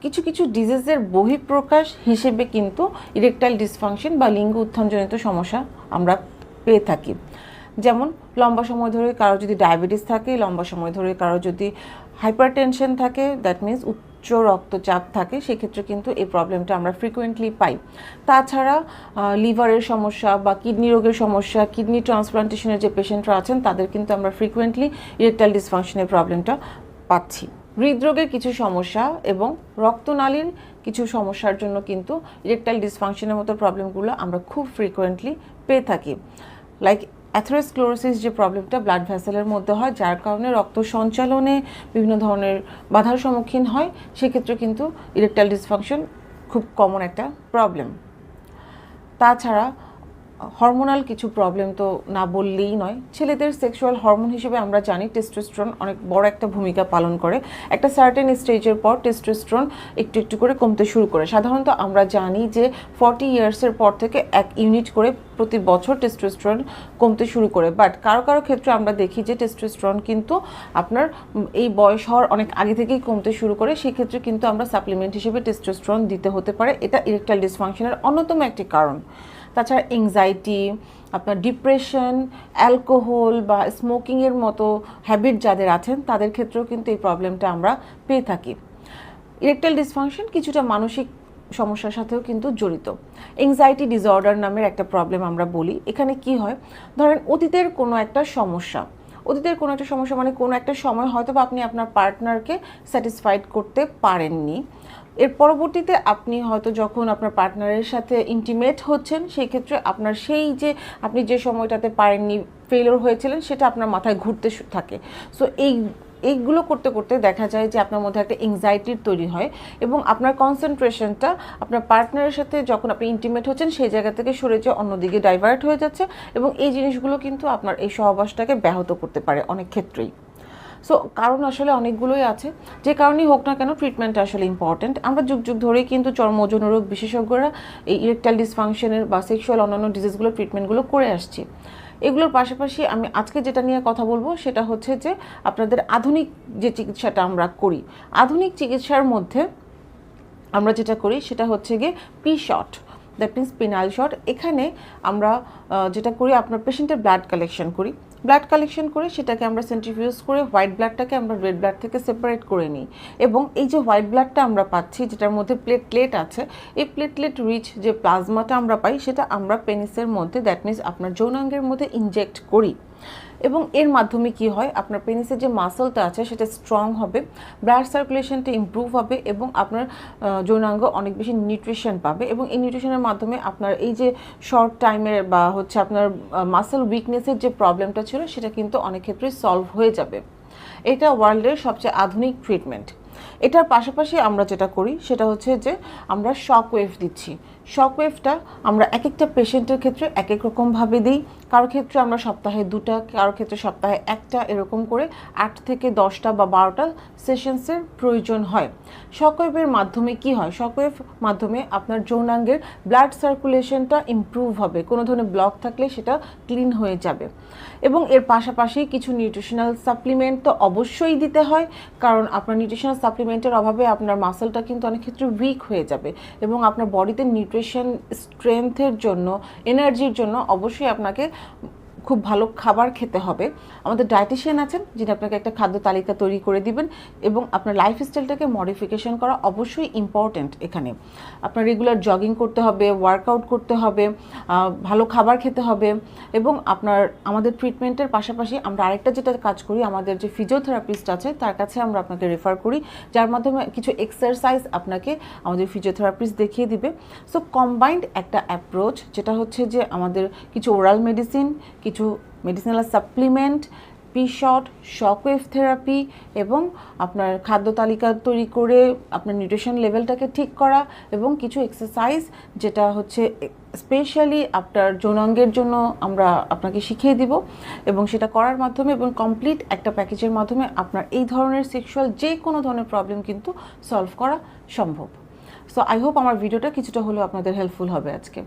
কিছু কিছু ডিজিজের বহিঃপ্রকাশ হিসেবে কিন্তু ইরেকটাইল ডিসফাংশন বা লিঙ্গ উত্থানজনিত সমস্যা আমরা পেয়ে থাকি। যেমন লম্বা সময় ধরে কারো যদি ডায়াবেটিস থাকে, লম্বা সময় ধরে কারো যদি হাইপারটেনশন থাকে, দ্যাট মিনস উচ্চ রক্তচাপ থাকে, সেক্ষেত্রে কিন্তু এই প্রবলেমটা আমরা ফ্রিকোয়েন্টলি পাই। তাছাড়া লিভারের সমস্যা বা কিডনি রোগের সমস্যা, কিডনি ট্রান্সপ্লান্টেশনের যে পেশেন্টরা আছেন তাদের কিন্তু আমরা ফ্রিকোয়েন্টলি ইরেকটাইল ডিসফাংশনের প্রবলেমটা পাচ্ছি। হৃদরোগের কিছু সমস্যা এবং রক্তনালীর কিছু সমস্যার জন্য কিন্তু ইরেকটাইল ডিসফাংশনের মতো প্রবলেমগুলো আমরা খুব ফ্রিকোয়েন্টলি পেয়ে থাকি। লাইক অ্যাথেরোস্ক্লেরোসিস যে প্রবলেমটা ব্লাড ভেসেলের মধ্যে হয়, যার কারণে রক্ত সঞ্চালনে বিভিন্ন ধরনের বাধার সম্মুখীন হয়, সেক্ষেত্রে কিন্তু ইরেকটাইল ডিসফাংশন খুব কমন একটা প্রবলেম। তাছাড়া হরমোনাল কিছু প্রবলেম তো না বললেই নয়। ছেলেদের সেক্সুয়াল হরমোন হিসেবে আমরা জানি টেস্টোস্টেরন অনেক বড় একটা ভূমিকা পালন করে। একটা সার্টেন স্টেজের পর টেস্টোস্টেরন একটু একটু করে কমতে শুরু করে। সাধারণত আমরা জানি যে 40 ইয়ার্সের পর থেকে 1 ইউনিট করে প্রতি বছর টেস্টোস্টেরন কমতে শুরু করে। বাট কারো কারো ক্ষেত্রে আমরা দেখি যে টেস্টোস্টেরন কিন্তু আপনার এই বয়স হওয়ার অনেক আগে থেকেই কমতে শুরু করে। সেক্ষেত্রে কিন্তু আমরা সাপ্লিমেন্ট হিসেবে টেস্টোস্টেরন দিতে হতে পারে। এটা ইরেকটাইল ডিসফাংশনের অন্যতম একটি কারণ। তাছাড়া এংজাইটি, আপনার ডিপ্রেশন, অ্যালকোহল বা স্মোকিংয়ের মতো হ্যাবিট যাদের আছেন তাদের ক্ষেত্রেও কিন্তু এই প্রবলেমটা আমরা পেয়ে থাকি। ইরেকটাইল ডিসফাংশন কিছুটা মানসিক সমস্যার সাথেও কিন্তু জড়িত। এংজাইটি ডিসঅর্ডার নামের একটা প্রবলেম আমরা বলি। এখানে কি হয়, ধরেন অতীতের কোনো একটা সমস্যা মানে কোনো একটা সময় হয়তো বা আপনি আপনার পার্টনারকে স্যাটিসফাইড করতে পারেননি। এর পরবর্তীতে আপনি হয়তো যখন আপনার পার্টনারের সাথে ইন্টিমেট হচ্ছেন, সেই ক্ষেত্রে আপনার সেই যে আপনি যে সময়টাতে পারেননি, ফেলিওর হয়েছিলেন, সেটা আপনার মাথায় ঘুরতে থাকে। সো এইগুলো করতে করতে দেখা যায় যে আপনার মধ্যে একটা এংজাইটির তৈরি হয় এবং আপনার কনসেন্ট্রেশনটা আপনার পার্টনারের সাথে যখন আপনি ইন্টিমেট হচ্ছেন সেই জায়গা থেকে সরে যেয়ে অন্যদিকে ডাইভার্ট হয়ে যাচ্ছে এবং এই জিনিসগুলো কিন্তু আপনার এই সহবাসটাকে ব্যাহত করতে পারে অনেক ক্ষেত্রেই। সো কারণ আসলে অনেকগুলোই আছে, যে কারণেই হোক না কেন ট্রিটমেন্টটা আসলে ইম্পর্ট্যান্ট। আমরা যুগ যুগ ধরেই কিন্তু চর্ম ও যৌন রোগ বিশেষজ্ঞরা এই ইরেকটাইল ডিসফাংশনের বা সেক্সুয়াল অন্যান্য ডিজিজগুলোর ট্রিটমেন্টগুলো করে আসছি। এগুলোর পাশাপাশি আমি আজকে যেটা নিয়ে কথা বলবো সেটা হচ্ছে যে আপনাদের আধুনিক যে চিকিৎসাটা আমরা করি, আধুনিক চিকিৎসার মধ্যে আমরা যেটা করি সেটা হচ্ছে গিয়ে P-shot, that means penile shot. এখানে আমরা যেটা করি, আপনার পেশেন্টের ব্লাড কালেকশন করি। ব্লাড কালেকশন করে সেটাকে আমরা সেন্ট্রিফিউজ করে হোয়াইট ব্লাডটাকে আমরা রেড ব্লাড থেকে সেপারেট করে নিই এবং এই যে হোয়াইট ব্লাডটা আমরা পাচ্ছি যেটার মধ্যে প্লেটলেট আছে, এই প্লেটলেট রিচ যে প্লাজমাটা আমরা পাই সেটা আমরা পেনিসের মধ্যে, দ্যাট মিনস আপনার যৌনাঙ্গের মধ্যে ইনজেক্ট করি এবং এর মাধ্যমে কি হয়, আপনার পেনিসের যে মাসলটা আছে সেটা স্ট্রং হবে, ব্লাড সার্কুলেশনটা ইমপ্রুভ হবে এবং আপনার যৌনাঙ্গ অনেক বেশি নিউট্রিশন পাবে এবং এই নিউট্রিশনের মাধ্যমে আপনার এই যে শর্ট টাইমের বা হচ্ছে আপনার মাসল উইকনেসের যে প্রবলেমটা ছিল সেটা কিন্তু অনেক ক্ষেত্রে সলভ হয়ে যাবে। এটা ওয়ার্ল্ডের সবচেয়ে আধুনিক ট্রিটমেন্ট। এটার পাশাপাশি আমরা যেটা করি সেটা হচ্ছে যে আমরা শক ওয়েভ দিচ্ছি। শক ওয়েভটা আমরা এক একটা পেশেন্টের ক্ষেত্রে এক এক রকমভাবে দিই। কারো ক্ষেত্রে আমরা সপ্তাহে 2টা, কারো ক্ষেত্রে সপ্তাহে 1টা, এরকম করে 8 থেকে 10টা বা 12টা সেশনসের প্রয়োজন হয়। শক ওয়েভের মাধ্যমে কি হয়, শক ওয়েভ মাধ্যমে আপনার যৌনাঙ্গের ব্লাড সার্কুলেশনটা ইমপ্রুভ হবে, কোনো ধরনের ব্লক থাকলে সেটা ক্লিন হয়ে যাবে এবং এর পাশাপাশি কিছু নিউট্রিশনাল সাপ্লিমেন্ট তো অবশ্যই দিতে হয়, কারণ আপনার নিউট্রিশনাল সাপ্লিমেন্টের অভাবে আপনার মাসলটা কিন্তু অনেক ক্ষেত্রে উইক হয়ে যাবে এবং আপনার বডিতে নিউট্রিশন স্ট্রেংথের জন্য, এনার্জির জন্য অবশ্যই আপনাকে খুব ভালো খাবার খেতে হবে। আমাদের ডায়েটিশিয়ান আছেন যিনি আপনাকে একটা খাদ্য তালিকা তৈরি করে দিবেন এবং আপনার লাইফস্টাইলটাকে মডিফিকেশন করা অবশ্যই ইম্পর্ট্যান্ট। এখানে আপনার রেগুলার জগিং করতে হবে, ওয়ার্কআউট করতে হবে, ভালো খাবার খেতে হবে এবং আপনার আমাদের ট্রিটমেন্টের পাশাপাশি আমরা আরেকটা যেটা কাজ করি, আমাদের যে ফিজিওথেরাপিস্ট আছে তার কাছে আমরা আপনাকে রেফার করি, যার মাধ্যমে কিছু এক্সারসাইজ আপনাকে আমাদের ফিজিওথেরাপিস্ট দেখিয়ে দিবে। সো কম্বাইন্ড একটা অ্যাপ্রোচ, যেটা হচ্ছে যে আমাদের কিছু ওরাল মেডিসিন, কিছু medicinal supplement, P-shot, shockwave therapy এবং আপনার খাদ্য তালিকা তৈরি করে আপনার নিউট্রিশন লেভেলটাকে ঠিক করা এবং কিছু এক্সারসাইজ যেটা হচ্ছে স্পেশালি আপনার যৌনাঙ্গের জন্য আমরা আপনাকে শিখিয়ে দিব এবং সেটা করার মাধ্যমে এবং কমপ্লিট একটা প্যাকেজের মাধ্যমে আপনার এই ধরনের সেক্সুয়াল যে কোনো ধরনের প্রবলেম কিন্তু সলভ করা সম্ভব। সো আই হোপ আমার ভিডিওটা কিছুটা হলেও আপনাদের হেল্পফুল হবে আজকে।